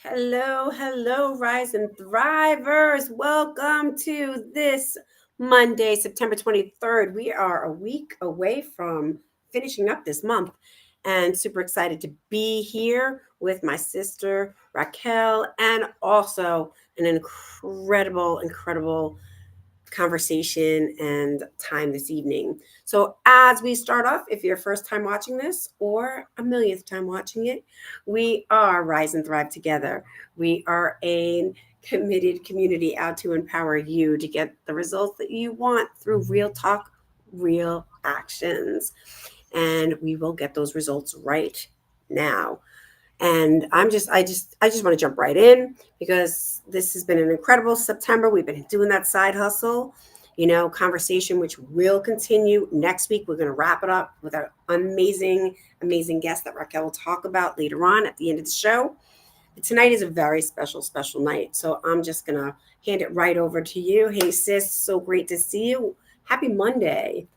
Hello, hello, Rise and Thrivers. Welcome to this Monday, September 23rd. We are a week away from finishing up this month and super excited to be here with my sister Raquel and also an incredible conversation and time this evening. So, as we start off, if you're first time watching this or a millionth time watching it, we are Rise and Thrive Together. We are a committed community out to empower you to get the results that you want through real talk, real actions. And we will get those results right now. And I just want to jump right in because this has been an incredible September. We've been doing that side hustle, conversation, which will continue next week. We're going to wrap it up with our amazing guest that Raquel will talk about later on at the end of the show. But tonight is a very special night. So I'm just going to hand it right over to you. Hey, sis, so great to see you. Happy Monday.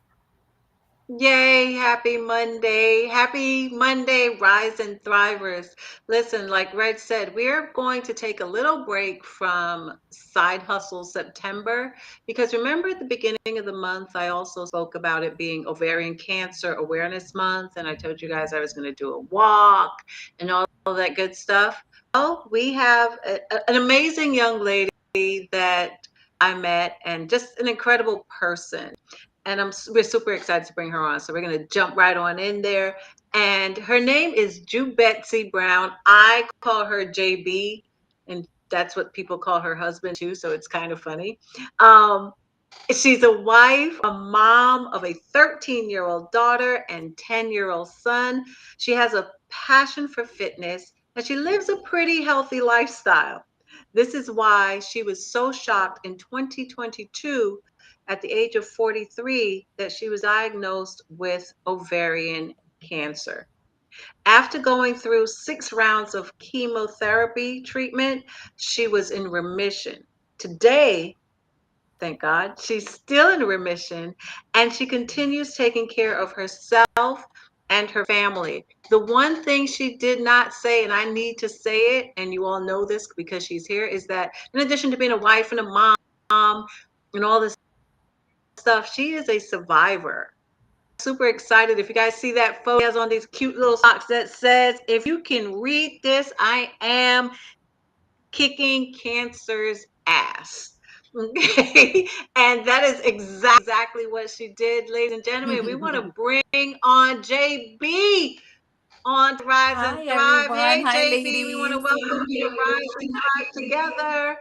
Yay, happy Monday. Happy Monday, Rise and Thrivers. Listen, like Reg said, we're going to take a little break from Side Hustle September because remember at the beginning of the month, I also spoke about it being Ovarian Cancer Awareness Month, and I told you guys I was going to do a walk and all that good stuff. Well, we have an amazing young lady that I met and just an incredible person and we're super excited to bring her on. So we're going to jump right on in there. And her name is Jubettsy Brown. I call her JB, and that's what people call her husband too. So it's kind of funny. Um, she's a wife, a mom of a 13-year-old daughter and 10-year-old son. She has a passion for fitness and she lives a pretty healthy lifestyle. This is why she was so shocked in 2022 at the age of 43 that she was diagnosed with ovarian cancer. After going through 6 rounds of chemotherapy treatment, she was in remission. Today, thank God, she's still in remission and she continues taking care of herself and her family. The one thing she did not say, and I need to say it, and you all know this because she's here, is that in addition to being a wife and a mom and all this stuff, she is a survivor. Super excited. If you guys see that photo, he has on these cute little socks that says, if you can read this, I am kicking cancer's ass. Okay. And that is exactly what she did, ladies and gentlemen. We want to bring on JB on Rise and Hi, Thrive. everyone. Hey, Hi, JB, we want to ladies. welcome you to Rise and Thrive Together.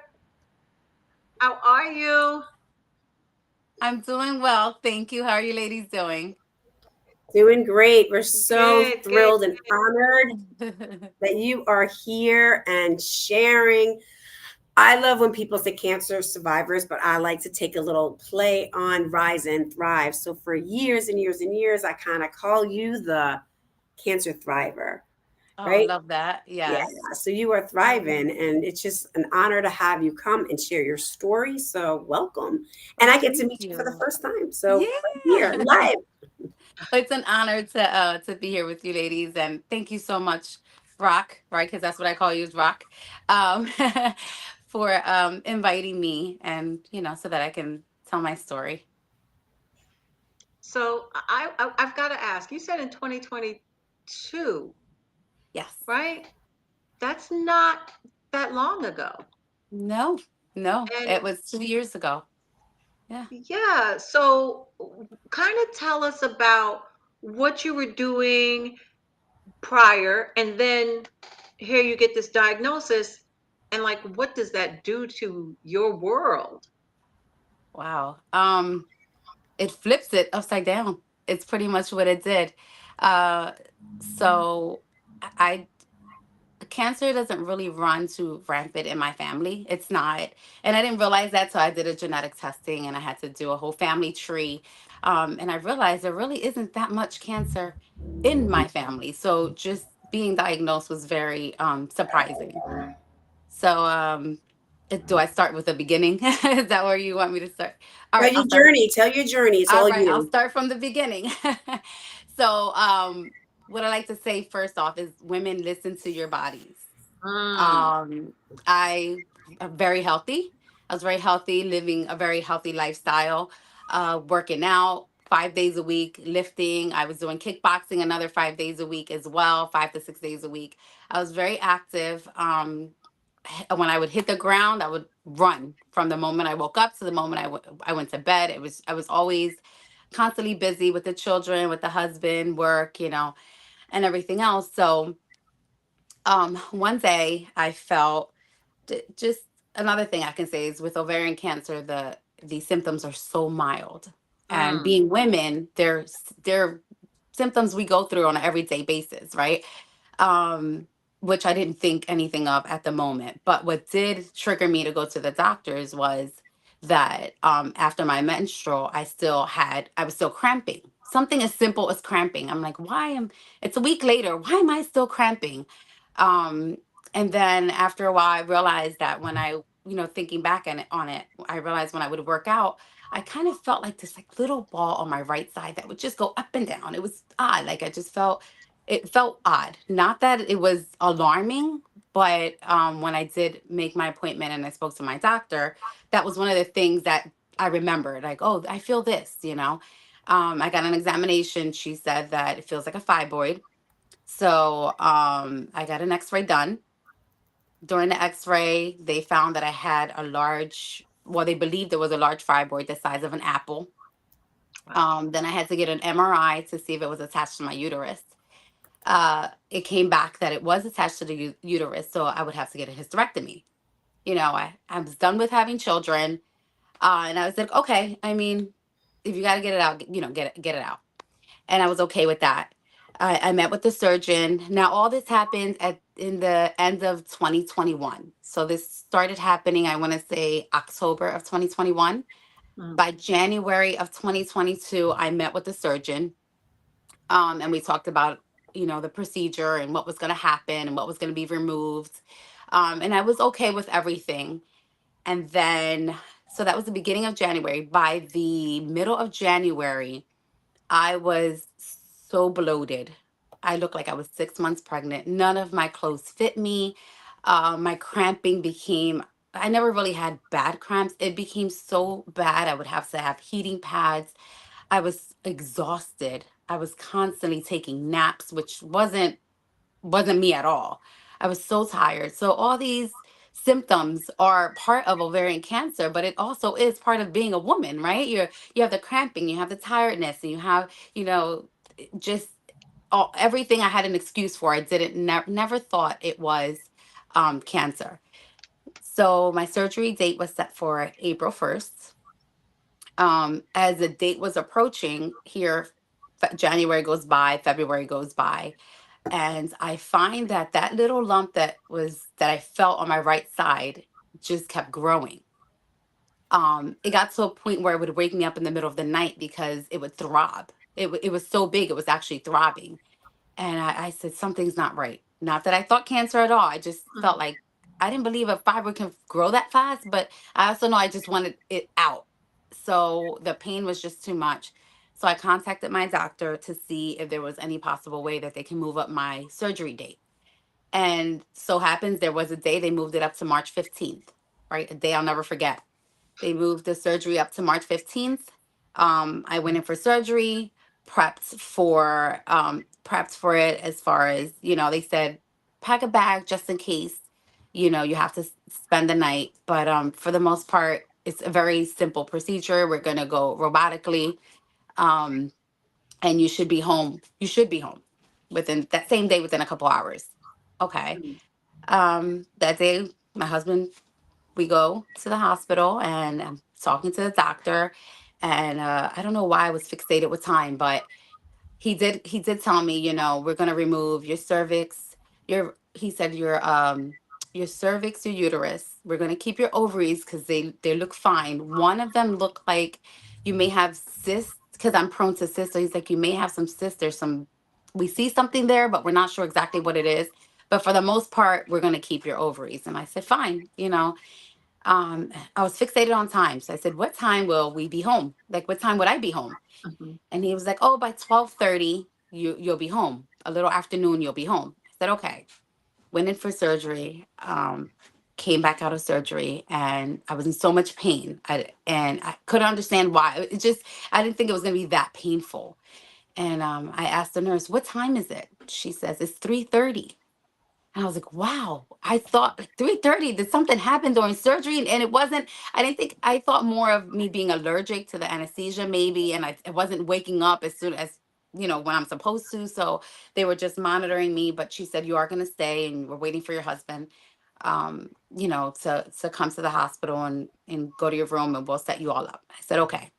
How are you? I'm doing well. Thank you. How are you ladies doing? Doing great. We're so Good, good. thrilled and honored that you are here and sharing. I love when people say cancer survivors, but I like to take a little play on rise and thrive. So for years and years and years, I kind of call you the cancer thriver, Oh, right? love that. Yeah. Yes. So you are thriving, and it's just an honor to have you come and share your story. So welcome. And Oh, I get to thank meet you for the you. first time. So right here, Yeah. live. It's an honor to be here with you ladies, and thank you so much, Rock, right? Because that's what I call you is Rock, um, for inviting me, and so that I can tell my story. So I've got to ask. You said in 2022, Yes. right? That's not that long ago. No, no, And it was 2 years ago. Yeah. yeah, so kind of tell us about what you were doing prior, and then here you get this diagnosis, and like, what does that do to your world? Wow. It flips it upside down. It's pretty much what it did. Uh, so I cancer doesn't really run too rampant in my family. It's not, and I didn't realize that. So I did a genetic testing, and I had to do a whole family tree. And I realized there really isn't that much cancer in my family. So just being diagnosed was very surprising. So do I start with the beginning? Is that where you want me to start? All Tell right, your I'll start. journey. Tell your journey. It's All all right, I'll you. start from the beginning. So, what I like to say first off is women listen to your bodies. Mm. I am very healthy. I was very healthy, living a very healthy lifestyle, working out 5 days a week, lifting. I was doing kickboxing another 5 days a week as well, 5 to 6 days a week. I was very active. When I would hit the ground, I would run from the moment I woke up to the moment I went to bed. I was always constantly busy with the children, with the husband, work, and everything else. So one day I felt just another thing I can say is with ovarian cancer, the symptoms are so mild, and Mm. being women, they're symptoms we go through on an everyday basis, right? um, which I didn't think anything of at the moment. But what did trigger me to go to the doctors was that after my menstrual, I was still cramping. Something as simple as cramping. I'm like, it's a week later, why am I still cramping? Um, and then after a while, I realized that when thinking back on it, I realized when I would work out, I kind of felt like this like little ball on my right side that would just go up and down. It was odd. Like it felt odd. Not that it was alarming, but when I did make my appointment and I spoke to my doctor, that was one of the things that I remembered. Like, oh, I feel this. I got an examination. She said that it feels like a fibroid. So I got an x ray done. During the x ray, they found that I had they believed there was a large fibroid the size of an apple. Wow. Then I had to get an MRI to see if it was attached to my uterus. It came back that it was attached to the uterus, so I would have to get a hysterectomy. I was done with having children, and I was like, okay. I mean, if you got to get it out, get it out, and I was okay with that. I met with the surgeon. Now, all this happened in the end of 2021. So this started happening, I want to say October of 2021. Mm. By January of 2022, I met with the surgeon, and we talked about the procedure and what was going to happen and what was going to be removed, and I was okay with everything. And then, so that was the beginning of January. By the middle of January, I was so bloated. I looked like I was 6 months pregnant. None of my clothes fit me. My cramping became, I never really had bad cramps. It became so bad. I would have to have heating pads. I was exhausted. I was constantly taking naps, which wasn't me at all. I was so tired. So all these symptoms are part of ovarian cancer, but it also is part of being a woman, right? You have the cramping, you have the tiredness, and you have, just everything I had an excuse for. I didn't never thought it was cancer. So my surgery date was set for April 1st. As the date was approaching here, January goes by, February goes by, and I find that that little lump that I felt on my right side just kept growing. It got to a point where it would wake me up in the middle of the night because it would throb. It was so big, it was actually throbbing. And I said, something's not right. Not that I thought cancer at all. I just felt Mm. like I didn't believe a fiber can grow that fast, but I also know I just wanted it out. So the pain was just too much. So I contacted my doctor to see if there was any possible way that they can move up my surgery date. And so happens there was a day they moved it up to March 15th, right? A day I'll never forget. They moved the surgery up to March 15th. I went in for surgery, prepped for it as far as, they said, pack a bag just in case, you have to spend the night. But for the most part, it's a very simple procedure. We're going to go robotically, um, and you should be home. You should be home within that same day, within a couple hours. Okay. Mm. That day, my husband, we go to the hospital and I'm talking to the doctor, and I don't know why I was fixated with time, but he did tell me, we're going to remove your cervix, he said your cervix, your uterus. We're going to keep your ovaries because they look fine. One of them looked like you may have cysts, because I'm prone to cysts. So he's like, you may have some cysts. We see something there, but we're not sure exactly what it is. But for the most part, we're going to keep your ovaries. And I said, fine. I was fixated on time. So I said, what time will we be home? Like, what time would I be home? Mhm. And he was like, oh, by 12:30, you'll be home. A little afternoon, you'll be home. I said, okay. Went in for surgery. Came back out of surgery, and I was in so much pain. And I couldn't understand why. It just, I didn't think it was going to be that painful. And I asked the nurse, "What time is it?" She says, "It's 3:30." And I was like, wow, I thought like 3:30, did something happen during surgery? And it wasn't, I didn't think, I thought more of me being allergic to the anesthesia maybe. And I wasn't waking up as soon as, when I'm supposed to. So they were just monitoring me. But she said, "You are going to stay, and we're waiting for your husband, to come to the hospital and go to your room, and we'll set you all up." I said, okay.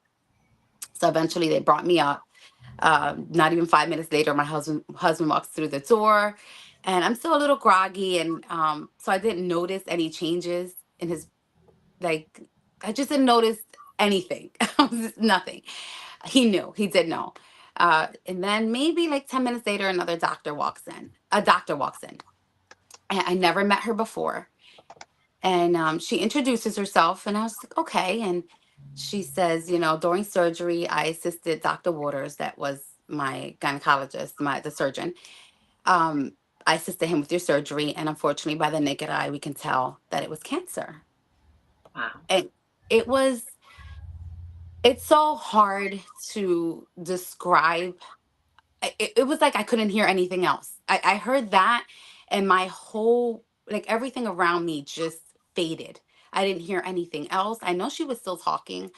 So eventually they brought me up. Not even 5 minutes later, my husband walks through the door, and I'm still a little groggy, and so I didn't notice any changes in his, like, I just didn't notice anything. Nothing. He did know. And then maybe like 10 minutes later, another doctor walks in. A doctor walks in, and I never met her before, and she introduces herself, and I was like, okay. And she says, during surgery, I assisted Dr. Waters, that was my gynecologist, the surgeon. Um, I assisted him with your surgery, and unfortunately, by the naked eye, we can tell that it was cancer. Wow. And it was, it's so hard to describe. It was like I couldn't hear anything else. I heard that, and my whole, like, everything around me just faded. I didn't hear anything else. I know she was still talking.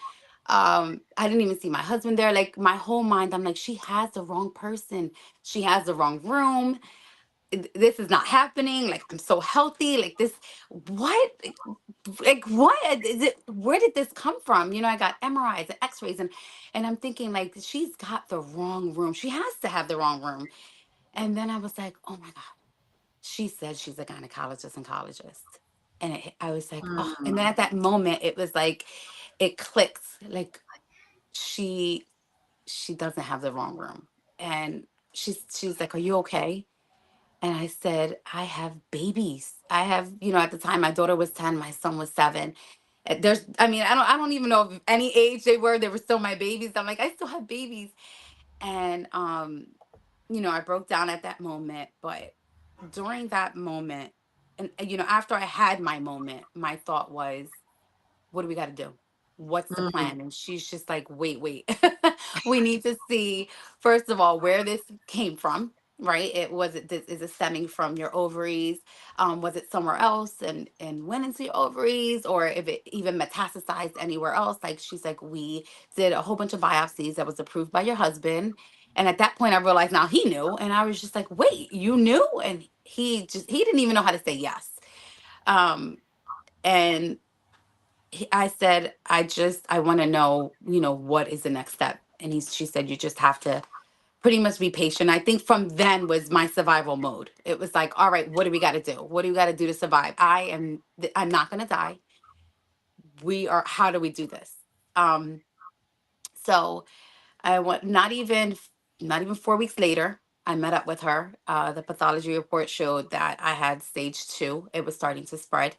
I didn't even see my husband there. Like, my whole mind, I'm like, she has the wrong person. She has the wrong room. This is not happening. Like, I'm so healthy. Like, this, what? Like, what is it? Where did this come from? I got MRIs and X-rays, and I'm thinking, like, she's got the wrong room. She has to have the wrong room. And then I was like, oh my God. She said she's a gynecologist and oncologist. And I was like, oh. And then Mm. at that moment, it was like, it clicked. Like, she she doesn't have the wrong room. And she's like, "Are you okay?" And I said, "I have babies. I have, at the time my daughter was 10, my son was 7. I mean, I don't even know if any age they were still my babies. I'm like, I still have babies." And I broke down at that moment. But during that moment, and after I had my moment, my thought was, what do we got to do? What's the Mm. plan? And she's just like, wait. We need to see, first of all, where this came from, right? Is it stemming from your ovaries? Was it somewhere else and went into your ovaries, or if it even metastasized anywhere else? Like, she's like, we did a whole bunch of biopsies that was approved by your husband. And at that point I realized now he knew. And I was just like, wait, you knew? And he didn't even know how to say yes. Um, and I said, I want to know, what is the next step? And she said, you just have to pretty much be patient. I think from then was my survival mode. It was like, all right, what do we got to do? What do we got to do to survive? I'm not going to die. How do we do this? So I went, not even 4 weeks later, I met up with her. The pathology report showed that I had stage 2. It was starting to spread.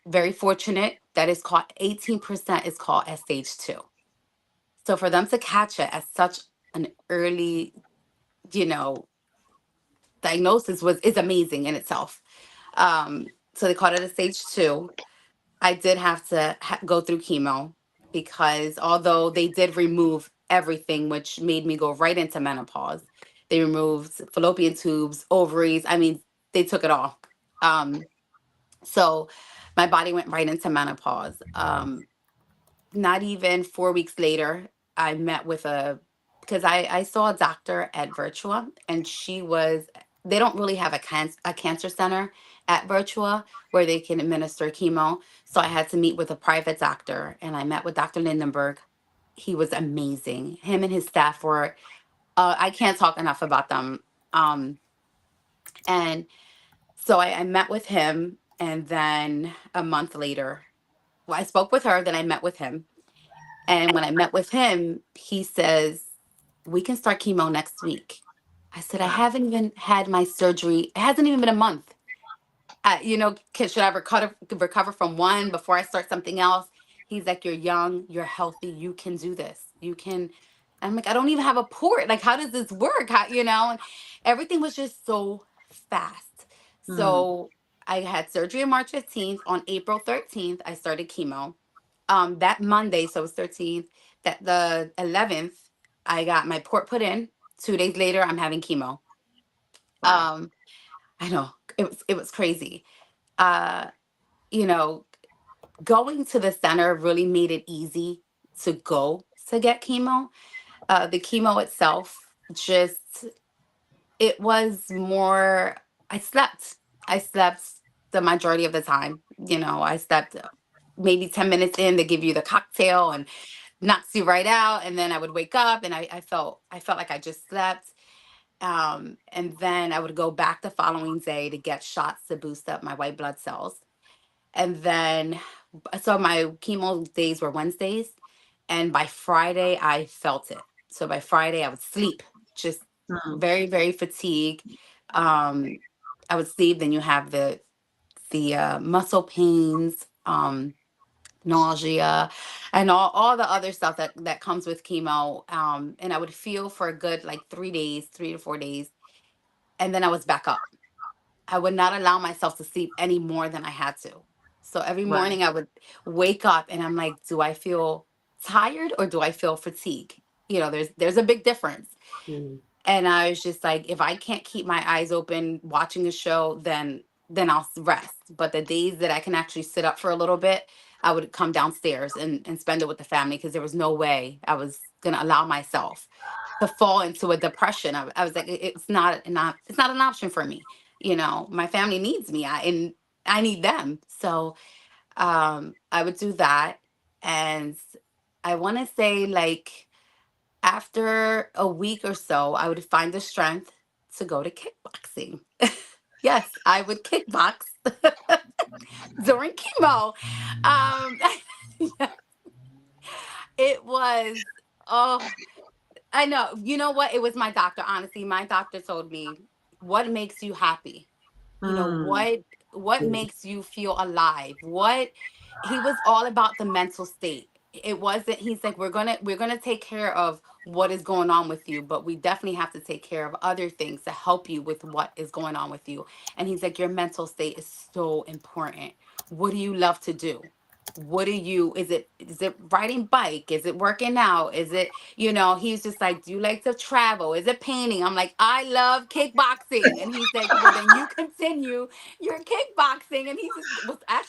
Very fortunate that it's called 18% is called at stage 2. So for them to catch it at such an early, you know, diagnosis is amazing in itself. So they called it a stage 2. I did have to go through chemo, because although they did remove everything, which made me go right into menopause, they removed fallopian tubes, ovaries. I mean, they took it all. Um, so my body went right into menopause. Not even 4 weeks later, I met with because I saw a doctor at Virtua, and they don't really have a cancer center at Virtua where they can administer chemo. So I had to meet with a private doctor, and I met with Dr. Lindenberg. He was amazing. Him and his staff I can't talk enough about them. And so I met with him, and then a month later, well, I spoke with her, then I met with him. And when I met with him, he says, we can start chemo next week. I said, I Wow. haven't even had my surgery. It hasn't even been a month. Should I recover from one before I start something else? He's like, you're young, you're healthy, you can do this. You can. I'm like, I don't even have a port. Like, how does this work? And everything was just so fast. Mm. So I had surgery on March 15th. On April 13th, I started chemo. That Monday, so it was 13th, that the 11th, I got my port put in. 2 days later, I'm having chemo. Wow. Um, I know it was crazy. Uh, you know, going to the center really made it easy to go to get chemo. The chemo itself, just it was more. I slept. I slept the majority of the time. I slept maybe 10 minutes in. They give you the cocktail and knocks you right out, and then I would wake up and I felt like I just slept. And then I would go back the following day to get shots to boost up my white blood cells. And then, so my chemo days were Wednesdays, and by Friday I felt it. So by Friday I would sleep, just Mm. very, very fatigued. Um, I would sleep. Then you have the muscle pains, nausea, and all the other stuff that comes with chemo. And I would feel for a good like 3 days, 3 to 4 days, and then I was back up. I would not allow myself to sleep any more than I had to. So every Right. morning I would wake up and I'm like, do I feel tired or do I feel fatigue? There's a big difference. Mm. And I was just like, if I can't keep my eyes open watching a show, then I'll rest. But the days that I can actually sit up for a little bit, I would come downstairs and spend it with the family, because there was no way I was gonna allow myself to fall into a depression. I was like, it's not an option for me. My family needs me, and I need them. So I would do that, and I want to say, like, after a week or so, I would find the strength to go to kickboxing. Yes, I would kickbox during chemo. Um, yeah, it was, oh, I know. You know what? It was my doctor. Honestly, my doctor told me, what makes you happy? Mm. What Mm. makes you feel alive? What He was all about the mental state. It wasn't, he's like, we're gonna take care of what is going on with you, but we definitely have to take care of other things to help you with what is going on with you. And he's like, your mental state is so important. What do you love to do? What do you is it riding bike? Is it working out? Is it, he's just like, do you like to travel? Is it painting? I'm like, I love kickboxing. And he's like, well, then you continue your kickboxing. And he just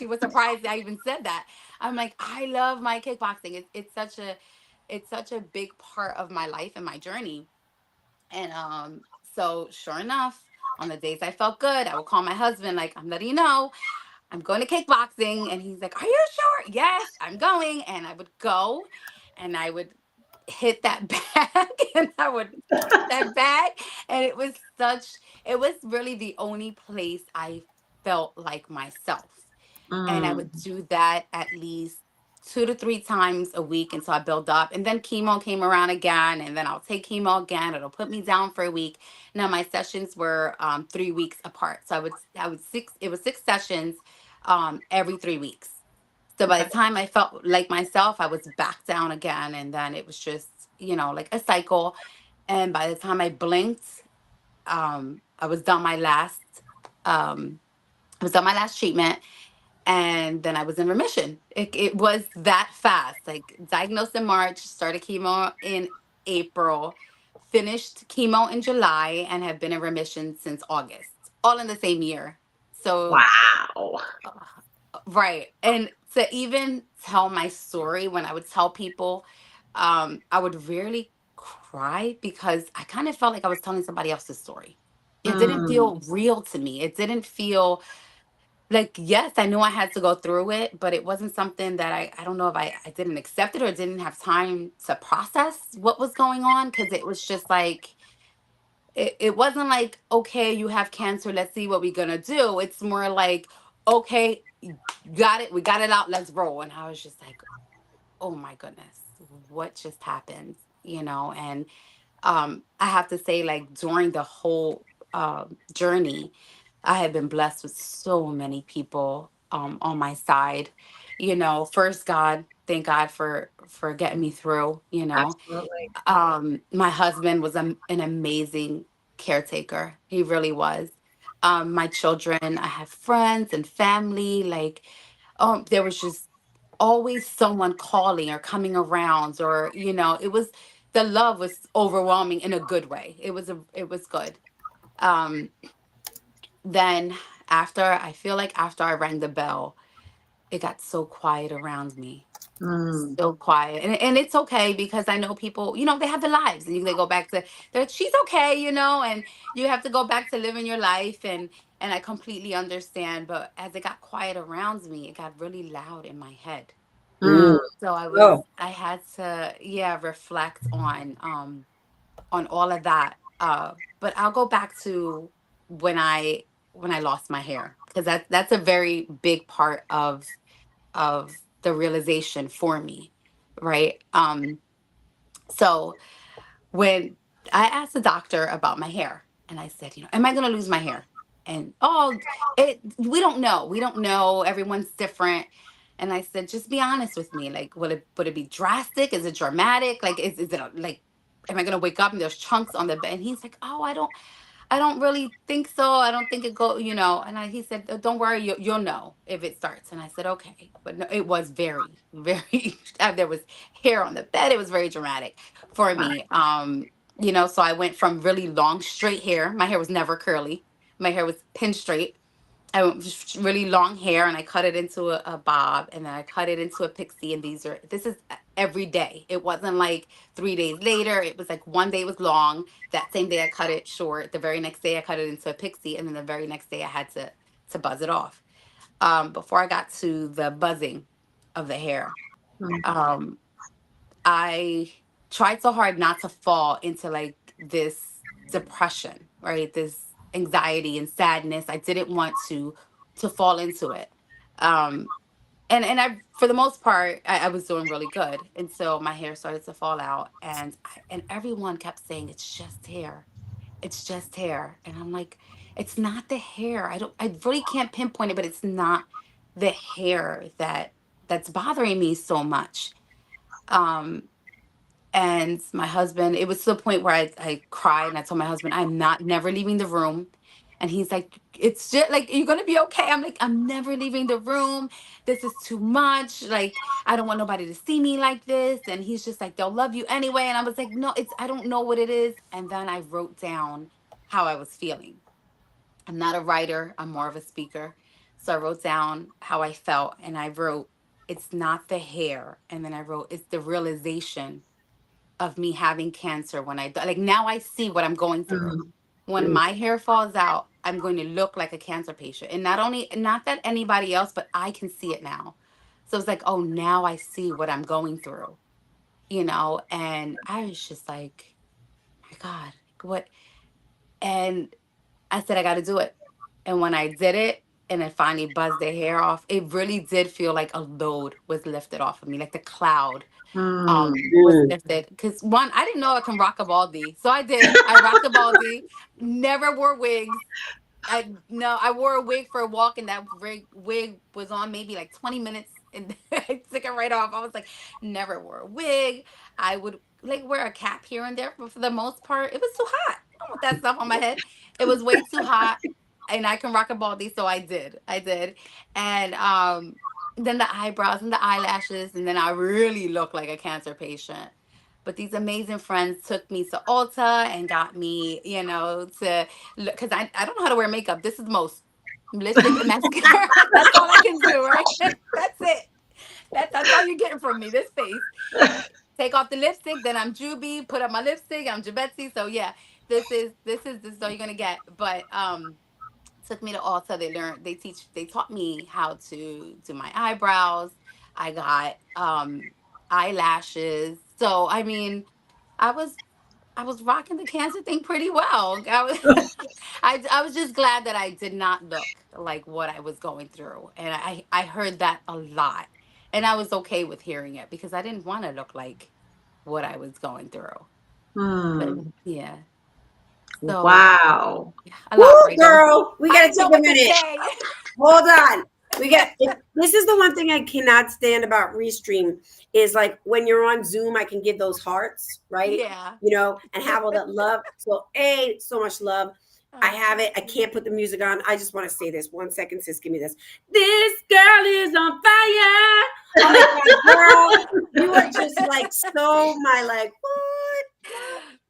was surprised I even said that. I'm like, I love my kickboxing. It's such a big part of my life and my journey. And so sure enough, on the days I felt good, I would call my husband, like, I'm letting you know, I'm going to kickboxing. And he's like, are you sure? Yes, I'm going. And I would go and I would hit that bag and I would kick that bag. And it was really the only place I felt like myself. And I would Mm. do that at least 2 to 3 times a week until I build up. And then chemo came around again, and then I'll take chemo again. It'll put me down for a week. Now my sessions were 3 weeks apart, so I would six. It was 6 sessions every 3 weeks. So by Okay. the time I felt like myself, I was back down again, and then it was just like a cycle. And by the time I blinked, I was done my last. Um, I was done my last treatment, and then I was in remission. It was that fast. Like, diagnosed in March, started chemo in April, finished chemo in July, and have been in remission since August, all in the same year. So, Wow. uh, right. And to even tell my story, when I would tell people, I would rarely cry because I kind of felt like I was telling somebody else's story. It didn't Mm. feel real to me. It didn't feel like, yes, I knew I had to go through it, but it wasn't something that I don't know if I didn't accept it or didn't have time to process what was going on. Cause it was just like, it wasn't like, okay, you have cancer, let's see what we're gonna do. It's more like, okay, you got it, we got it out, let's roll. And I was just like, oh my goodness, what just happened? And I have to say, like, during the whole journey, I have been blessed with so many people on my side. First, God, thank God for getting me through. Absolutely. My husband was an amazing caretaker. He really was. My children, I have friends and family. Like, there was just always someone calling or coming around, or it was, the love was overwhelming in a good way. It was good. Um, then after, I feel like after I rang the bell, it got so quiet around me, Mm. so quiet. And it's okay, because I know people, they have their lives, and they go back to, she's okay, and you have to go back to living your life. And I completely understand. But as it got quiet around me, it got really loud in my head. Mm. So Oh. I had to, yeah, reflect on all of that. But I'll go back to when I lost my hair, because that's a very big part of the realization for me, right? So when I asked the doctor about my hair, and I said, am I going to lose my hair? And we don't know. We don't know. Everyone's different. And I said, just be honest with me. Like, would it be drastic? Is it dramatic? Like, is it like, am I going to wake up and there's chunks on the bed? And he's like, oh, I don't really think so. I don't think it And he said, don't worry, you'll know if it starts. And I said, okay. But no, it was very, very, there was hair on the bed. It was very dramatic for me. So I went from really long, straight hair. My hair was never curly. My hair was pin straight. I went with really long hair, and I cut it into a bob, and then I cut it into a pixie. And this is every day. It wasn't like 3 days later. It was like one day it was long. That same day I cut it short. The very next day I cut it into a pixie. And then the very next day I had to buzz it off. Before I got to the buzzing of the hair, Mm. um, I tried so hard not to fall into like this depression, right? This anxiety and sadness. I didn't want to fall into it. Um and I, for the most part, I was doing really good until my hair started to fall out, and everyone kept saying it's just hair. It's just hair. And I'm like, it's not the hair. I really can't pinpoint it, but it's not the hair that's bothering me so much. Um and my husband, it was to the point where I cried, and I told my husband, I'm not never leaving the room. And he's like, it's just like, you're gonna be okay. I'm like, I'm never leaving the room. This is too much. Like, I don't want nobody to see me like this. And he's just like, they'll love you anyway. And I was like, no, I don't know what it is. And then I wrote down how I was feeling. I'm not a writer, I'm more of a speaker. So I wrote down how I felt, and I wrote, it's not the hair. And then I wrote, it's the realization of me having cancer when like, now I see what I'm going through. Mm. When my hair falls out, I'm going to look like a cancer patient. And not that anybody else, but I can see it now. So it's like, oh, now I see what I'm going through, and I was just like, my God, what? And I said, I got to do it. And when I did it, and I finally buzzed the hair off, it really did feel like a load was lifted off of me, like the cloud Mm. was Mm. lifted. Because one, I didn't know I can rock a baldy, so I did. I rocked a baldy. Never wore wigs. I wore a wig for a walk, and that wig was on maybe like 20 minutes, and I took it right off. I was like, never wore a wig. I would like wear a cap here and there, but for the most part, it was too hot. I don't want that stuff on my head. It was way too hot, and I can rock a baldy, so I did. I did, and then the eyebrows and the eyelashes, and then I really looked like a cancer patient. But these amazing friends took me to Ulta and got me, to because I don't know how to wear makeup. This is the most lipstick and mascara. That's all I can do, right? That's it. That's all you're getting from me. This face. Take off the lipstick, then I'm Juby. Put up my lipstick, I'm Jubettsy. So yeah, this is all you're gonna get. But took me to Ulta. They taught me how to do my eyebrows. I got eyelashes. So I mean, I was I was rocking the cancer thing pretty well. I was just glad that I did not look like what I was going through. And I heard that a lot. And I was okay with hearing it, because I didn't want to look like what I was going through. But Mm. yeah. So Wow. yeah, a Woo, lot, Regal. girl. We I got to didn't know take a what to minute. say. Hold on. This is the one thing I cannot stand about Restream is like when you're on Zoom, I can give those hearts, right? Yeah. And have all that love. So so much love. I have it. I can't put the music on. I just want to say this. 1 second, sis. Give me this. This girl is on fire. Oh my God, girl. You are just like so my like, what?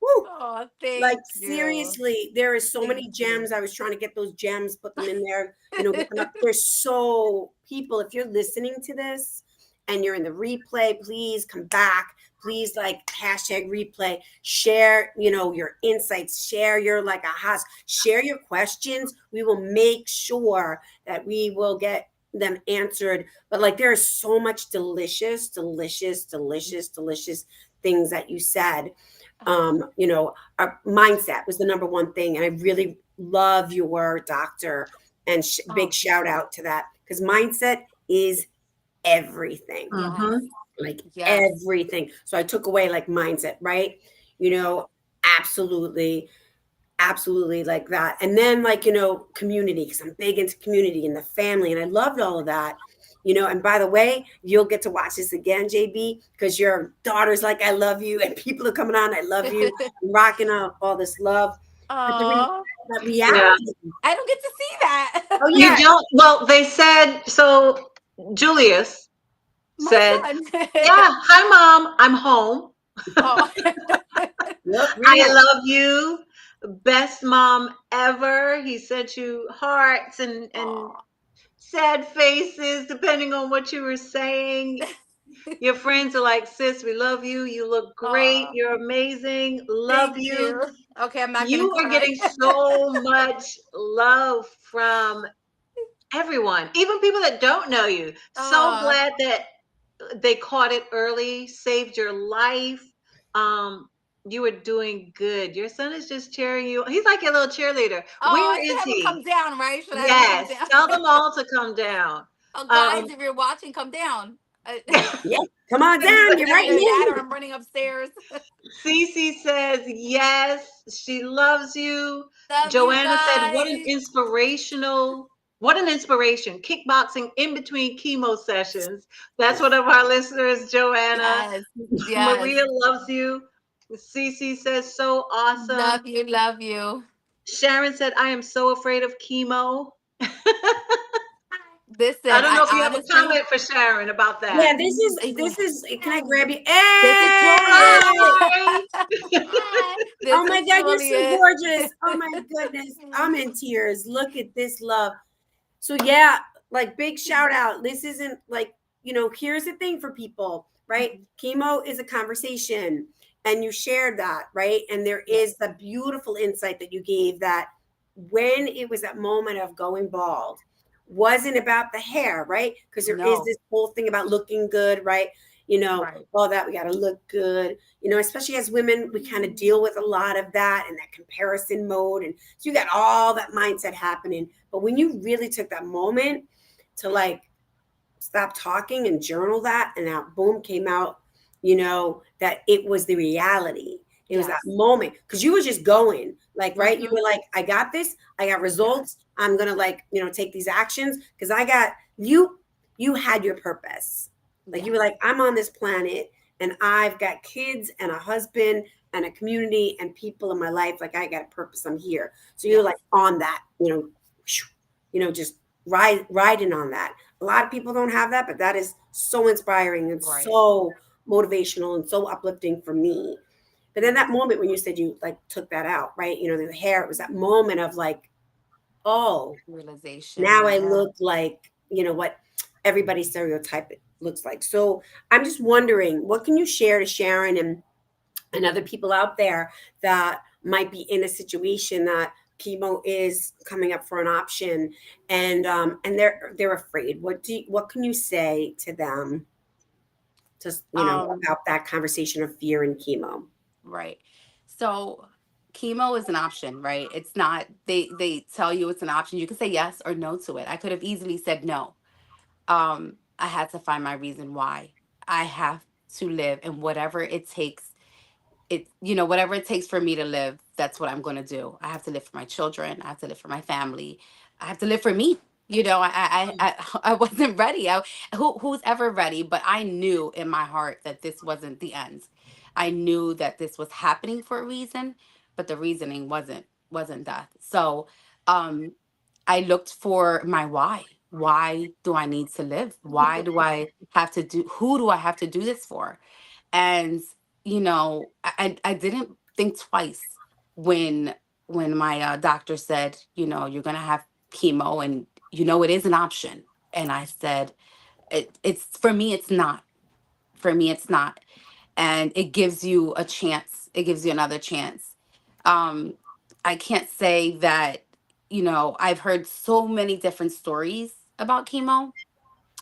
Woo. Oh, Like thank you. seriously, there is so Thank many you. gems. I was trying to get those gems, put them in there, get them up. There's so people, if you're listening to this and you're in the replay, please come back. Please like hashtag replay, share, your insights, share your like ahas, share your questions. We will make sure that we will get them answered. But like there is so much delicious, delicious, delicious, delicious things that you said. Our mindset was the number one thing. And I really love your doctor and big Oh, shout out to that because mindset is everything, yes. Mm-hmm. like Yes. everything. So I took away like mindset, right? You know, absolutely, absolutely like that. And then like, community, because I'm big into community and the family. And I loved all of that. And by the way, you'll get to watch this again, JB, because your daughter's like, I love you, and people are coming on, I love you, rocking out all this love. But Oh, that Yeah. reality. I don't get to see that. Oh You yeah. don't, well, they said, so Julius My said, son. yeah, hi, Mom, I'm home. Oh. Look, read I it. love you. Best mom ever. He sent you hearts and Oh. sad faces, depending on what you were saying. Your friends are like, sis, we love you. You look great. Oh. You're amazing. Love Thank you. you. Okay, I'm not gonna You are cry. getting so much love from everyone, even people that don't know you. So Oh, glad that they caught it early, saved your life. Um, you were doing good. Your son is just cheering you. He's like your little cheerleader. oh, Where I should is have him come he? down, right? Should I have him come Yes, down? tell them all to come down. Oh, guys, Um, if you're watching, come down. Yeah, come on down. You're Either right that or here. I'm running upstairs. Cece says yes, she loves you. Love you Joanna said, guys. what an inspiration. Kickboxing in between chemo sessions. That's one of our listeners, Joanna. Yes. Yes. Maria loves you. Cece says, so awesome. Love you. Love you. Sharon said, I am so afraid of chemo. I Listen, don't I know if you have a honestly, comment for Sharon about Yeah, that. this is. Can I grab you? this is Hey! Juliet. Hi. This Oh my is God, you're so Juliet. gorgeous. Oh my goodness, I'm in tears. Look at this love. So yeah, like big shout out. This isn't like, here's the thing for people, right? Chemo is a conversation and you shared that, right? And there Yes. is the beautiful insight that you gave that when it was that moment of going bald, wasn't about the hair, right? Because there is No. this whole thing about looking good, right? Right. All that we got to look good, especially as women, we kind of deal with a lot of that and that comparison mode. And so you got all that mindset happening. But when you really took that moment to like stop talking and journal that, and that boom came out, that it was the reality. It was that Yes. moment because you were just going like, right? You Mm-hmm. were like, I got this. I got Yes. results. I'm going to like, take these actions because I got you. You had your purpose. Like you Yes. were like, I'm on this planet and I've got kids and a husband and a community and people in my life. Like I got a purpose. I'm here. So you're Yes. like on that, just riding on that. A lot of people don't have that, but that is so inspiring and Right. so motivational and so uplifting for me. But then Yes. that moment when you said you like took that out, right? The hair, it was that moment of like, oh, Realization. now I Yeah. look like, what everybody's stereotype it looks like. So I'm just wondering, what can you share to Sharon and other people out there that might be in a situation that chemo is coming up for an option and they're afraid. What can you say to them just Um. about that conversation of fear and chemo? Right. So chemo is an option, right? It's not, they tell you it's an option. You can say yes or no to it. I could have easily said no. I had to find my reason why. I have to live, and whatever it takes, whatever it takes for me to live, that's what I'm going to do. I have to live for my children. I have to live for my family. I have to live for me. I wasn't ready. Who's ever ready? But I knew in my heart that this wasn't the end. I knew that this was happening for a reason, but the reasoning wasn't. death. So um I looked for my why. Why do I need to live? Why do I have to do, who do I have to do this for? And I didn't think twice when my doctor said, you're gonna have chemo, and it is an option. And I said, it's for me, it's not. For me, it's not. And it gives you a chance. It gives you another chance. Um, I can't say that, I've heard so many different stories about chemo.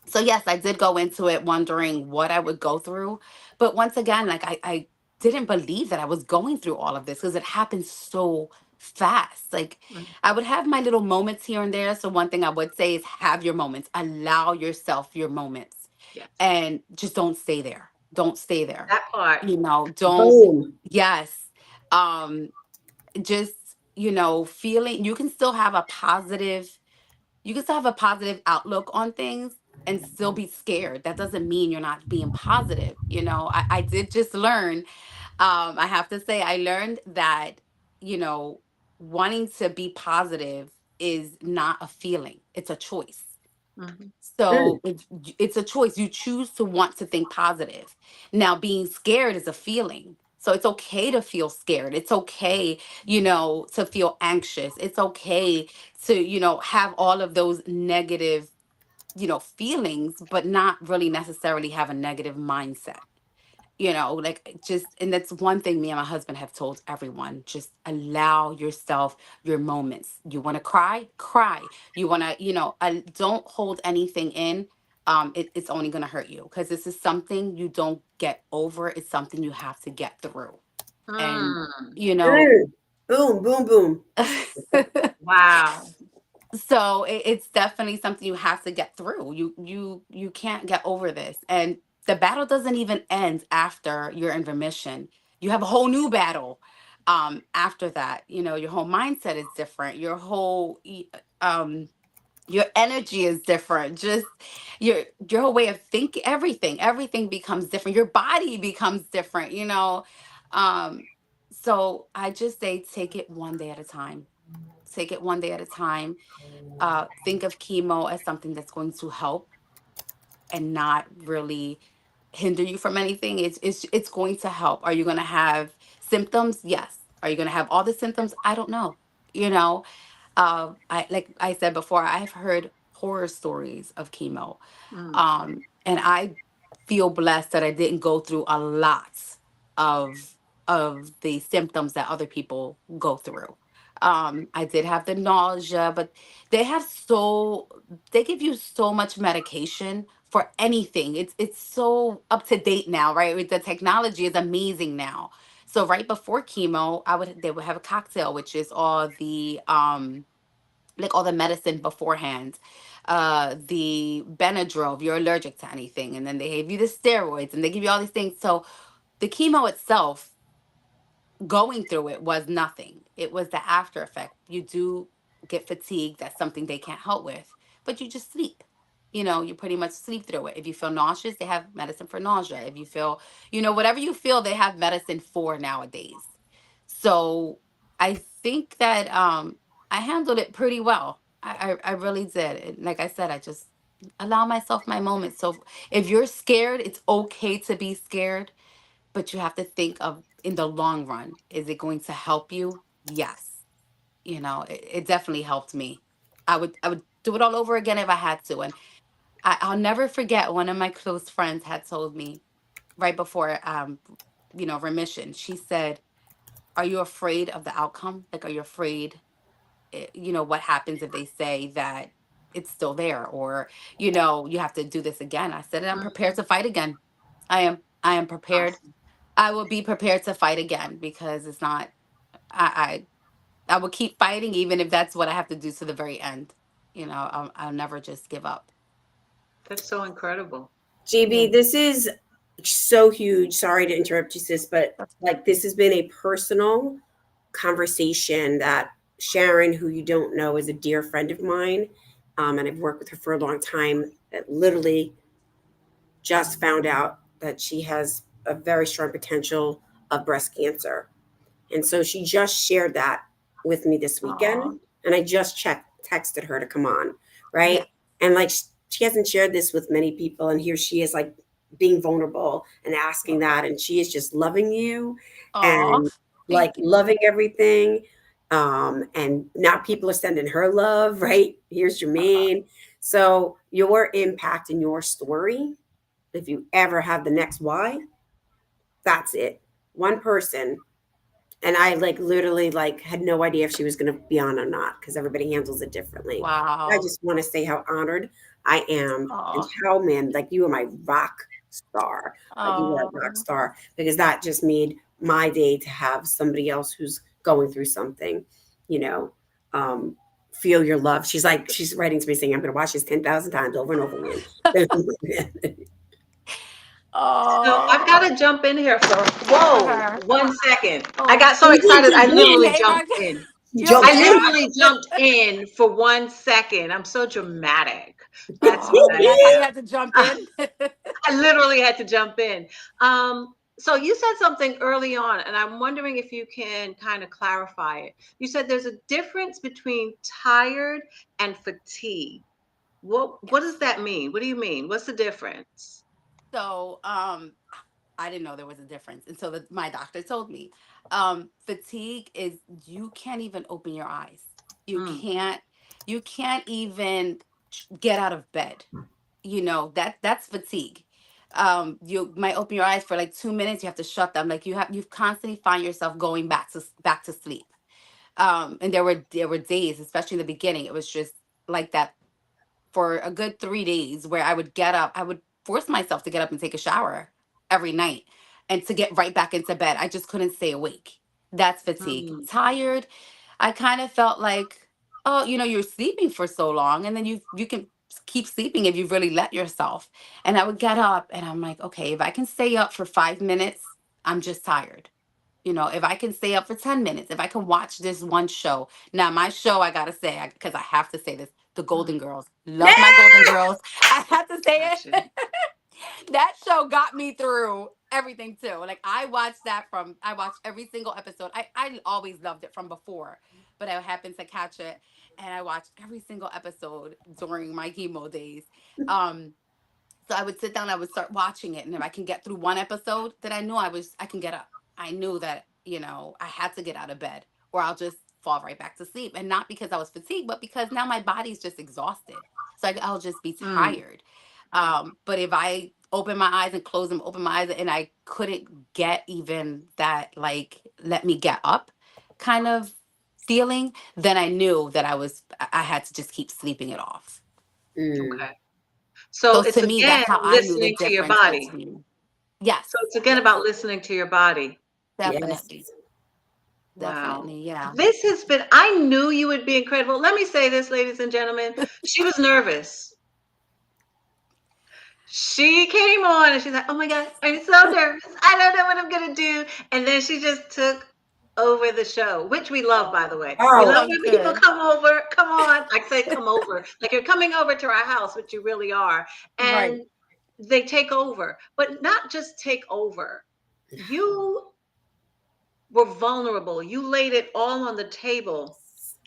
So yes, I did go into it wondering what I would go through. But once again, like I didn't believe that I was going through all of this because it happened so fast. Like Mm. I would have my little moments here and there. So one thing I would say is have your moments. Allow yourself your moments. Yes, And just don't stay there. Don't stay there. that part. Don't, Boom. yes. Um, just, feeling you can still have a positive, outlook on things and still be scared. That doesn't mean you're not being positive. I did just learn, I have to say, I learned that, you know, wanting to be positive is not a feeling, it's a choice. Mhm. So it's a choice. You choose to want to think positive. Now, being scared is a feeling. So it's okay to feel scared. It's okay, to feel anxious. It's okay to, have all of those negative, feelings, but not really necessarily have a negative mindset. Like just, and that's one thing me and my husband have told everyone, just allow yourself your moments. You want to cry, cry. You want to, don't hold anything in. It's only going to hurt you because this is something you don't get over. It's something you have to get through. And Mm. you know Mm. Boom, boom, boom. Wow. so it's definitely something you have to get through. You can't get over this, and the battle doesn't even end after you're in remission. You have a whole new battle after that. Your whole mindset is different. Your energy is different. Just your whole way of thinking, everything becomes different. Your body becomes different. Um so I just say take it one day at a time. Take it one day at a time. Think of chemo as something that's going to help and not really hinder you from anything. It's going to help. Are you going to have symptoms? Yes. Are you going to have all the symptoms? I don't know. You know, I like I said before, I've heard horror stories of chemo, Mm. and I feel blessed that I didn't go through a lot of the symptoms that other people go through. I did have the nausea, but they have so they give you so much medication for anything. It's so up to date now, right? The technology is amazing now. So right before chemo, they would have a cocktail, which is all the like all the medicine beforehand. The Benadryl if you're allergic to anything, and then they give you the steroids and they give you all these things. So the chemo itself, going through it was nothing. It was the after effect. You do get fatigued. That's something they can't help with, but you just sleep. You pretty much sleep through it. If you feel nauseous, they have medicine for nausea. If you feel, whatever you feel, they have medicine for nowadays. So I think that I handled it pretty well. I really did. And like I said, I just allow myself my moments. So if you're scared, it's okay to be scared, but you have to think of in the long run, is it going to help you? Yes. It definitely helped me. I would do it all over again if I had to. And I'll never forget, one of my close friends had told me right before remission. She said, are you afraid of the outcome? Like, are you afraid, what happens if they say that it's still there, or you have to do this again? I said, I'm prepared Mhm. to fight again. I am prepared. Awesome. I will be prepared to fight again, because it's not. I will keep fighting, even if that's what I have to do to the very end. I'll never just give up. That's so incredible. Yeah. GB, this is so huge. Sorry to interrupt you, sis, but That's- like this has been a personal conversation that Sharon, who you don't know, is a dear friend of mine, and I've worked with her for a long time. That literally just found out that she has a very strong potential of breast cancer, and so she just shared that with me this Aw. weekend, and I just texted her to come on, Yeah. right? And like she hasn't shared this with many people, and here she is like being vulnerable and asking that, and she is just loving you Aw. and like Thank you. loving everything. And now people are sending her love, right? Here's Jermaine. So your impact and your story, if you ever have the next why, that's it. One person. And I like literally like had no idea if she was going to be on or not because everybody handles it differently. I Wow. just want to say how honored I am and Aw. how, man, like you are my rock star. Like you are a rock Aw. star because that just made my day to have somebody else who's going through something, you know, um, feel your love. She's like, she's writing to me saying, I'm going to watch this 10,000 times over and over again. So I've got Aw. to jump in here for, For whoa, her. 1 second. I Oh, got so excited, I literally hey, jumped Rock. in. Jump I Jumped in, in. literally Rock. jumped in for 1 second. I'm so dramatic. That's Oh, what that's how you have to jump I, in. I literally had to jump in. So you said something early on, and I'm wondering if you can kind of clarify it. You said there's a difference between tired and fatigue. What does Yes. that mean? What do you mean? What's the difference? So, I didn't know there was a difference until my doctor told me. Fatigue is you can't even open your eyes. You Mm, can't. You can't even get out of bed. That's fatigue. You might open your eyes for like 2 minutes. You have to shut them. Like you constantly find yourself going back to sleep. And there were days, especially in the beginning, it was just like that for a good 3 days where I would get up. I would force myself to get up and take a shower every night and to get right back into bed. I just couldn't stay awake. That's fatigue. mm, Tired. I kind of felt like, oh, you're sleeping for so long, and then you can keep sleeping if you really let yourself. And I would get up, and I'm like, okay, if I can stay up for 5 minutes, I'm just tired. If I can stay up for 10 minutes, if I can watch this one show. Now, my show, I got to say, because I have to say this, The Golden mm. Girls. Yeah. Love my Golden Girls. I have to say Gotcha. it. That show got me through everything too. Like I watched every single episode. I always loved it from before, but I happened to catch it and I watched every single episode during my chemo days. Um so I would sit down, I would start watching it, and if I can get through one episode, then I can get up. I knew that, I had to get out of bed or I'll just fall right back to sleep. And not because I was fatigued, but because now my body's just exhausted. So I'll just be Mm, tired. But if I open my eyes and close them, open my eyes, and I couldn't get even that, like, let me get up kind of feeling, then I knew that I had to just keep sleeping it off. Mm, okay. So So it's to me, again that's how I knew the listening to your difference body. between. Yes, So it's again yes, about listening to your body. yes. definitely, Wow. definitely, yeah. This has been, I knew you would be incredible. Let me say this, ladies and gentlemen. She was nervous. She came on and she's like, oh my God, I'm so nervous. I don't know what I'm going to do. And then she just took over the show, which we love, by the way. We love Oh, Oh, when people good. come over. Come on. I say come over. Like you're coming over to our house, which you really are. Right. And they take over, but not just take over. You were vulnerable. You laid it all on the table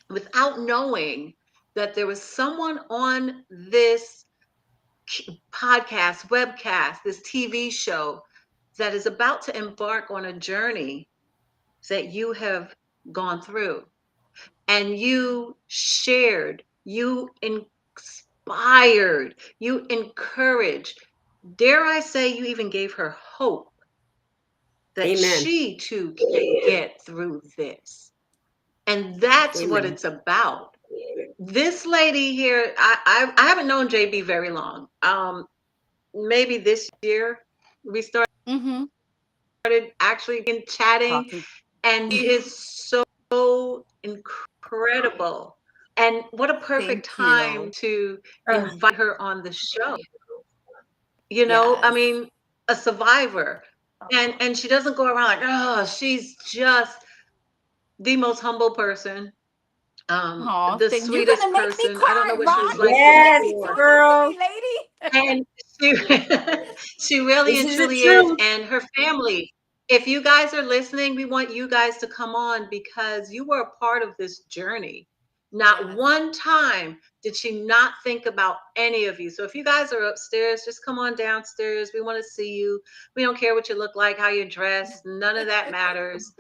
without knowing that there was someone on this podcast, webcast, this TV show that is about to embark on a journey that you have gone through. And you shared, you inspired, you encouraged. Dare I say, you even gave her hope that amen. she too can get through this. And that's what Amen. it's about. This lady here, I haven't known JB very long. Maybe this year we started Mm-hmm. actually in chatting, Talking. and he is so incredible. And what a perfect Thank time you. to Oh, invite her on the show. I Yes. mean, a survivor. And she doesn't go around like, oh, she's just the most humble person, Oh, the thank you're sweetest gonna make me person. I don't know cry, what she was Rock. like You yes, can't be before. doing this to girl. me, lady. And she she really This and is the truly is. truth. And her family. if you guys are listening, we want you guys to come on because you were a part of this journey. Not Yes. one time did she not think about any of you. So if you guys are upstairs, just come on downstairs. We want to see you. We don't care what you look like, how you're dressed. None of that matters.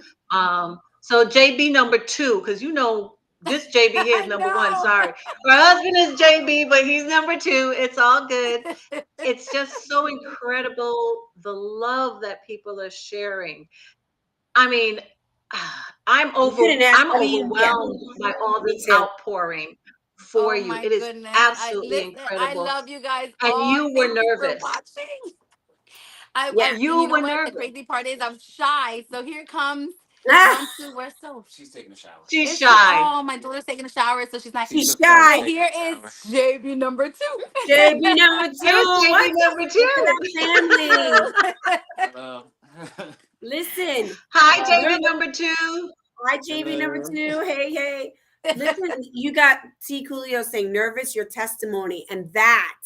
So JB number 2, because you know this JB here is I number 1. know. Sorry. Her husband is JB, but he's number 2. It's all good. It's just so incredible the love that people are sharing. I mean, You couldn't ask I'm anything. Yeah, overwhelmed by all me this too. outpouring for Oh you. my It is goodness. I absolutely listen, I incredible. love you guys And all. you were Thank you for nervous. watching. I Yeah. and you You know were what? The nervous. crazy part is I'm shy. So here comes Ah, 1, 2, where's Soph? She's taking a shower. She's Is she? shy. Oh, my daughter's taking a shower, so she's not. She she's took turns shy. And taking here a is shower. JB number 2. JB number Here's 2. JB What's number up to 2. that family? Hello. Listen, Hi, Uh, JB nervous. number 2. Hi, JB number Hello. 2. Hey, hey. Listen, you got T. Coolio saying nervous, your testimony. And that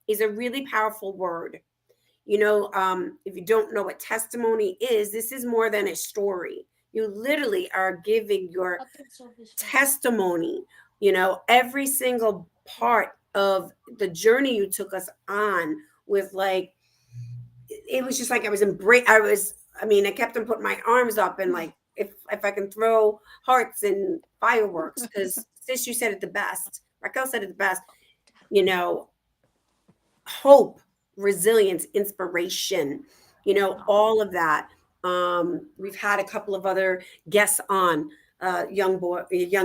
is a really powerful word. You know, if you don't know what testimony is, this is more than a story. You literally are giving your testimony, you know, every single part of the journey you took us on with like, it was just like I mean, I kept on putting my arms up and like, if I can throw hearts and fireworks, because sis, you said it the best. Raquel said it the best, you know, hope, resilience, inspiration, you know, all of that. We've had a couple of other guests on, a young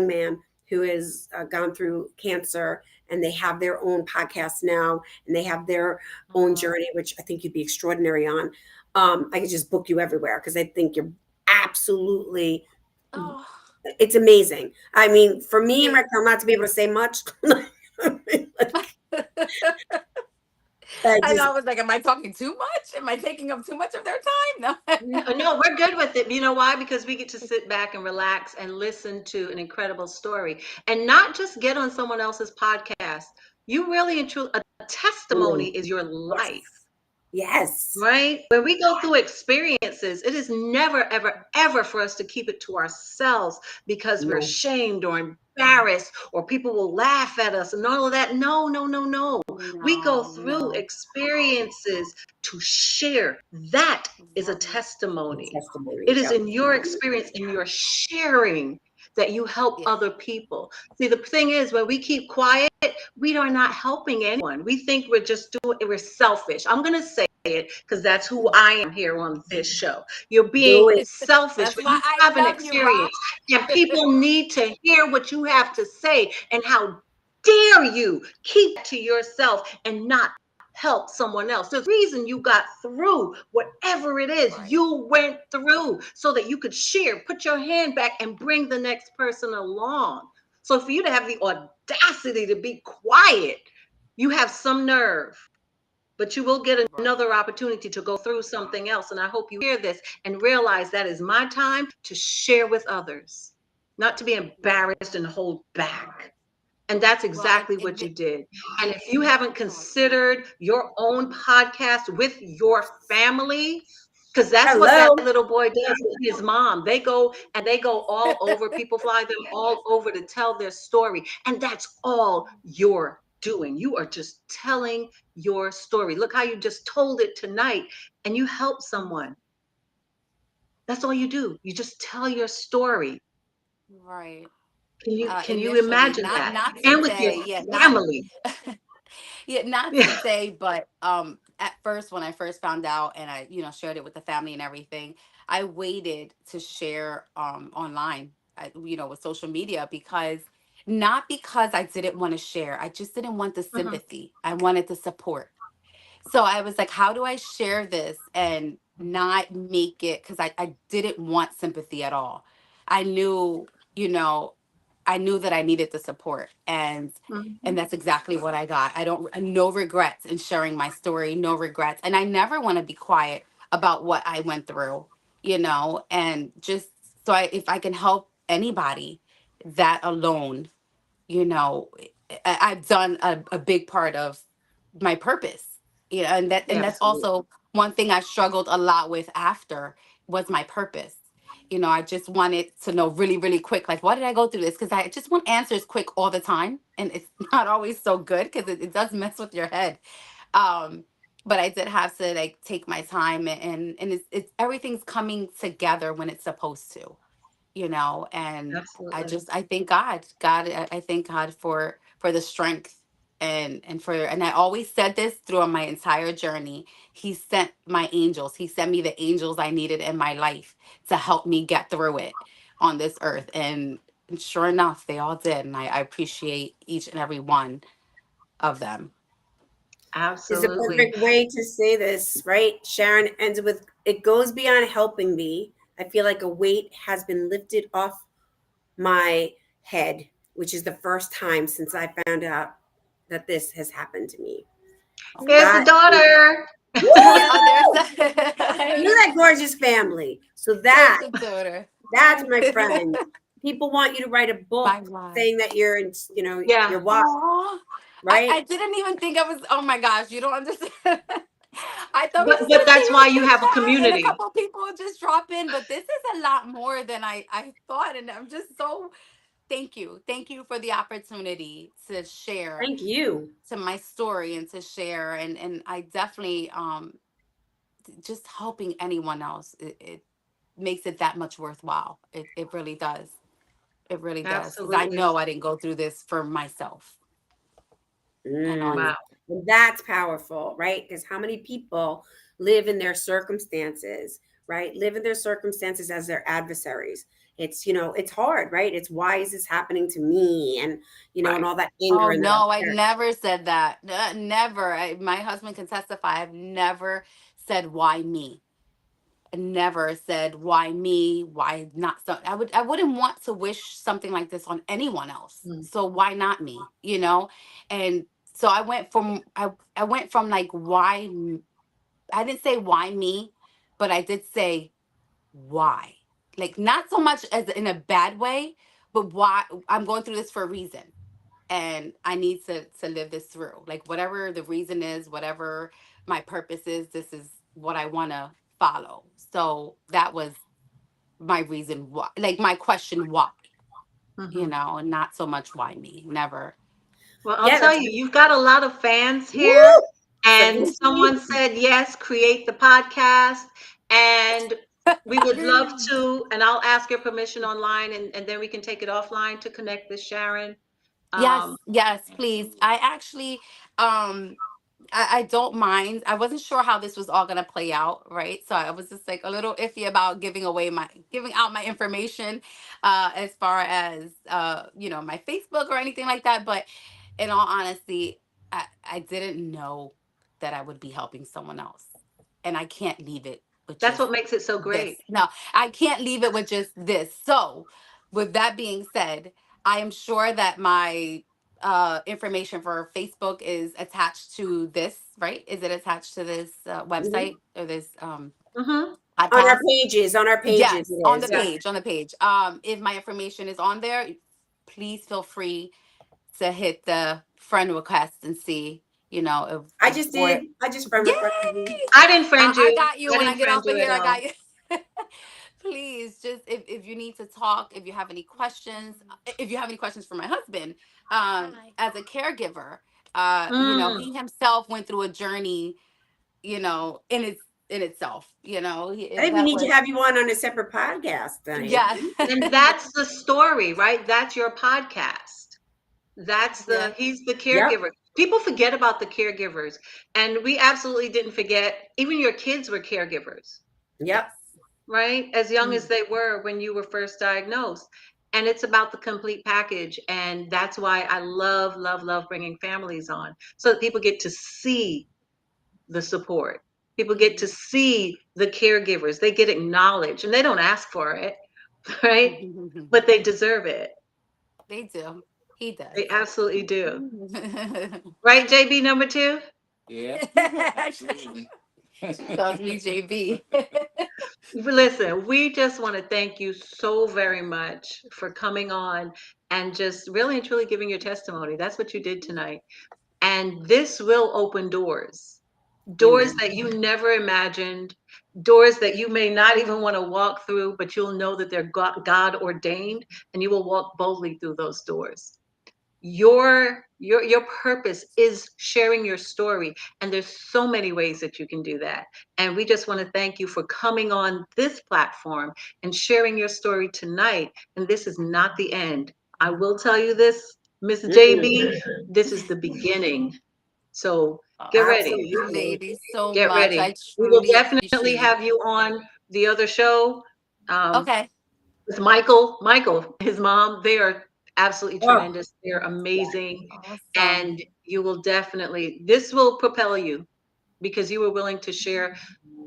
man who has gone through cancer, and they have their own podcast now, and they have their own journey, which I think you'd be extraordinary on. I could just book you everywhere because I think you're absolutely, oh, it's amazing. I mean, for me and thank Raquel, not to be able to say much, I I know. just I was like, am I talking too much? Am I taking up too much of their time? No. No, we're good with it. You know why? Because we get to sit back and relax and listen to an incredible story and not just get on someone else's podcast. You really and truly, a testimony is your life. yes. Yes. Right? When we go through experiences, it is never, ever, ever for us to keep it to ourselves because we're No. ashamed or embarrassed or people will laugh at us and all of that. No, no, no, no. We go No, through no. experiences to share. That is a Right. testimony. Testimony. It is Yep. in your experience, in your sharing, that you help Yeah. other people. See, the thing is, when we keep quiet, we are not helping anyone. We think we're just doing it, we're selfish. I'm going to say it because that's who I am here on this show. You're being Do it. selfish That's when why you I have an love you, Rob. experience and people need to hear what you have to say. And how dare you keep it to yourself and not help someone else? There's a reason you got through whatever it is Right. you went through so that you could share, put your hand back and bring the next person along. So for you to have the audacity to be quiet, you have some nerve, but you will get Right. another opportunity to go through something else. And I hope you hear this and realize that is my time to share with others, not to be embarrassed and hold back. And that's Well, exactly what you did. And if you haven't considered your own podcast with your family, because that's what that Hello. little boy does with his mom. They go and they go all over. People fly them all over to tell their story. And that's all you're doing. You are just telling your story. Look how you just told it tonight and you help someone. That's all you do. You just tell your story. Right. Can you Initially, imagine not that? not And with your today. Yeah, not family. yeah, not Yeah. today, but at first when I first found out and I, shared it with the family and everything, I waited to share online, with social media because not because I didn't want to share. I just didn't want the Mhm. sympathy. I wanted the support. So I was like, how do I share this and not make it, because I didn't want sympathy at all. I knew, you know, I knew that I needed the support, and Mhm. that's exactly what I got. I don't no regrets in sharing my story, no regrets. And I never want to be quiet about what I went through, and just so if I can help anybody, that alone, you know I've done a big part of my purpose, and that's Absolutely. also one thing I struggled a lot with after was my purpose. I just wanted to know really, really quick, like, why did I go through this? Because I just want answers quick all the time. And it's not always so good because it does mess with your head. Um, but I did have to like take my time, and it's everything's coming together when it's supposed to, and Absolutely. I thank God, I thank God for the strength, and I always said this throughout my entire journey. He sent my angels. He sent me the angels I needed in my life to help me get through it on this earth. And sure enough, they all did. And I appreciate each and every one of them. Is a Absolutely. perfect way to say this, right? Sharon ends with, it goes beyond helping me. I feel like a weight has been lifted off my head, which is the first time since I found out that this has happened to me. Here's the That is, daughter. Yeah, there's woo! Look that. at that gorgeous family. So There's that the daughter. that's my friend. People want you to write a book Bye bye. saying that you're in, Yeah. you're wild, Aw. I right? didn't even think I was. Oh my gosh, you don't understand. I thought we But just but gonna stay that's here why and you chit have a chat, and a community. couple people would just drop in. But this is a lot more than I thought, and I'm just so thank you for the opportunity to share Thank you. to my story and to share, and I definitely just helping anyone else. It makes it that much worthwhile. It really does. It really does. Because I Absolutely. know I didn't go through this for myself. And on Mm. Wow. And that's powerful, right? Because how many people live in their circumstances, right? Live in their circumstances as their adversaries. It's hard, right? It's why is this happening to me? And Right. all that anger oh and that no, I upset. never said that. Never. My husband can testify. I've never said why me. I never said why me, why not so I wouldn't want to wish something like this on anyone else. Mm. So why not me, And so I went from like I didn't say why me, but I did say why. Like not so much as in a bad way, but why I'm going through this for a reason. And I need to live this through. Like whatever the reason is, whatever my purpose is, this is what I want to follow. So that was my reason why, like my question why, Hmm. and not so much why me. Never. Well, I'll Yeah, tell that's you, you've got a lot of fans here. woo! And Submission. someone said, yes, create the podcast. And we would love to, and I'll ask your permission online, and then we can take it offline to connect with Sharon. Yes, Um, yes, please. I actually um I don't mind. I wasn't sure how this was all gonna play out, right? So I was just like a little iffy about giving out my information as far as my Facebook or anything like that. But in all honesty, I didn't know that I would be helping someone else. And I can't leave it with that's just what makes it so this. great. No, I can't leave it with just this. So with that being said, I am sure that my information for Facebook is attached to this, right? Is it attached to this Mhm. website or this Hmm. podcast? On our pages, Yes, it on the is. Yeah. Yeah. page, on the page. If my information is on there, please feel free to hit the friend request and see, I if just or did. I just friend yay! requested you. I didn't friend I you. got you I when I didn't get friend off of you at here. I all. got you. Please, just if you need to talk, if you have any questions, if you have any questions for my husband, as a caregiver, Mm. he himself went through a journey, in itself, I think we that need to was have you on a separate podcast, Diane. yeah, And yeah, that's the story, right? That's your podcast. yeah. He's the Yep. caregiver. People forget about the caregivers. And we absolutely didn't forget, even your kids were caregivers, Yep. Yes. right? As young as Mm. they were when you were first diagnosed. And it's about the complete package. And that's why I love, love, love bringing families on so that people get to see the support. People get to see the caregivers. They get acknowledged and they don't ask for it, right? But they deserve it. They do. He does. They absolutely do. Right, JB number two? Yeah. Calls me JB. Listen, we just want to thank you so very much for coming on and just really and truly giving your testimony. That's what you did tonight. And this will open doors, doors Amen. that you never imagined. doors that you may not even want to walk through, but you'll know that they're God ordained, and you will walk boldly through those doors. Your purpose is sharing your story, and there's so many ways that you can do that. And we just want to thank you for coming on this platform and sharing your story tonight. And this is not the end. I will tell you this, Miss JB, this is the beginning. So get ready. Thank you, Absolutely. ladies, so Get much. ready. I We will truly definitely appreciate it. have you on the other show. Okay. With Michael, his mom, they are absolutely Oh, tremendous. They're yeah. amazing. Awesome. And you will definitely, this will propel you because you were willing to share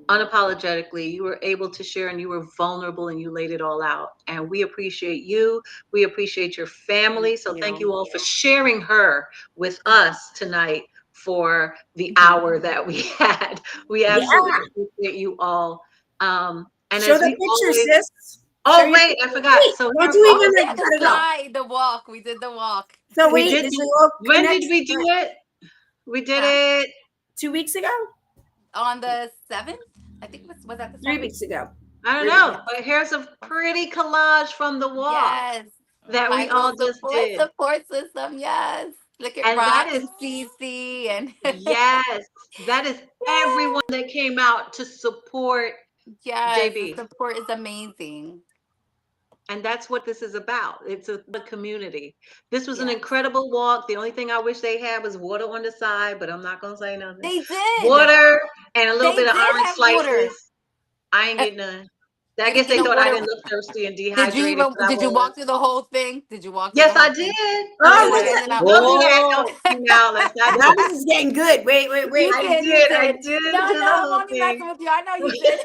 unapologetically. You were able to share and you were vulnerable and you laid it all out. And we appreciate you. We appreciate your family. So thank you all for sharing her with us tonight for the hour that we had. We Yeah. absolutely appreciate you all. And Show as the we picture, always, sis. Show oh your wait, I picture. forgot. Wait, So or here, do we Oh, even we like had to gotta go? try the walk. We did the walk. So we wait, did. this is all When did connects. we do it? We did Huh? it. 2 weeks ago? On the 7th? I think was that the 3 7th? weeks ago. I don't 3 weeks. know, Yes. but here's a pretty collage from the walk Yes. that My we all little just did. support system. Yes. Look at And that Rock is, and Cece and yes, that is everyone that came out to support yes, the JB. support is amazing. And that's what this is about. It's a community. This was an Yes. incredible walk. The only thing I wish they had was water on the side, but I'm not going to say nothing. They did. Water and a little They bit of did orange have water. slices. I ain't Uh, getting none. I You guess didn't get they no thought I water. didn't look thirsty and Did you dehydrated, even but I did you was. walk through the whole thing? Did you walk through Yes, the I whole thing? did. Don't Oh, do You was that. did it? not Don't do walk. that. Oh, Don't now. Let's not do now this that. is getting good. Wait. You did, you I did. did No, do no, the I'm whole only thing. messing with you. I know you did.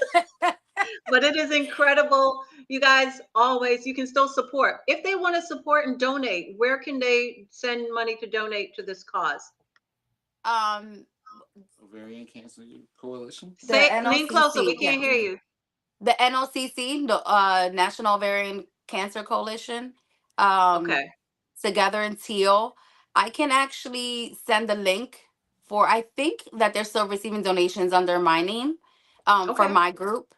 But it is incredible. You guys always, you can still support. If they want to support and donate, where can they send money to donate to this cause? um, Ovarian Cancer Coalition. the Say, lean closer. We NOCC, can't yes, hear you. the NOCC, the National Ovarian Cancer Coalition, um, Okay, together in Teal. I can actually send the link for. I think that they're still receiving donations under my name, for okay, my group.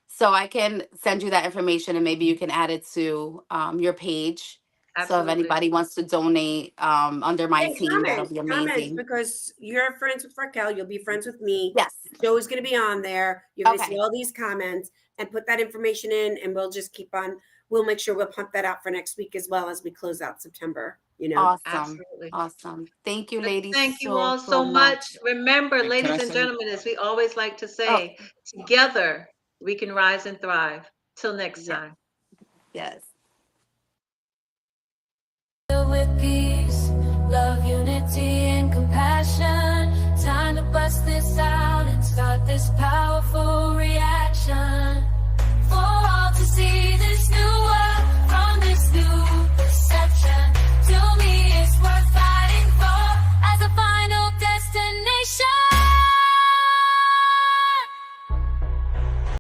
So I can send you that information and maybe you can add it to your page. So if absolutely. anybody wants to donate under my and team, that'll be comments, amazing. because you're friends with Raquel, you'll be friends with me. Yes. The show is going to be on there. You're going to see Okay. all these comments and put that information in, and we'll just keep on. We'll make sure we'll pump that out for next week as well as we close out September. Awesome. Absolutely. Awesome. Thank you, But ladies, thank you so, all so so much. much. Remember, And can ladies I and say- gentlemen, as we always like to Oh, say, together we can rise and thrive. Till next yeah. time. Yes. With peace, love, unity, and compassion. Time to bust this out and start this powerful reaction.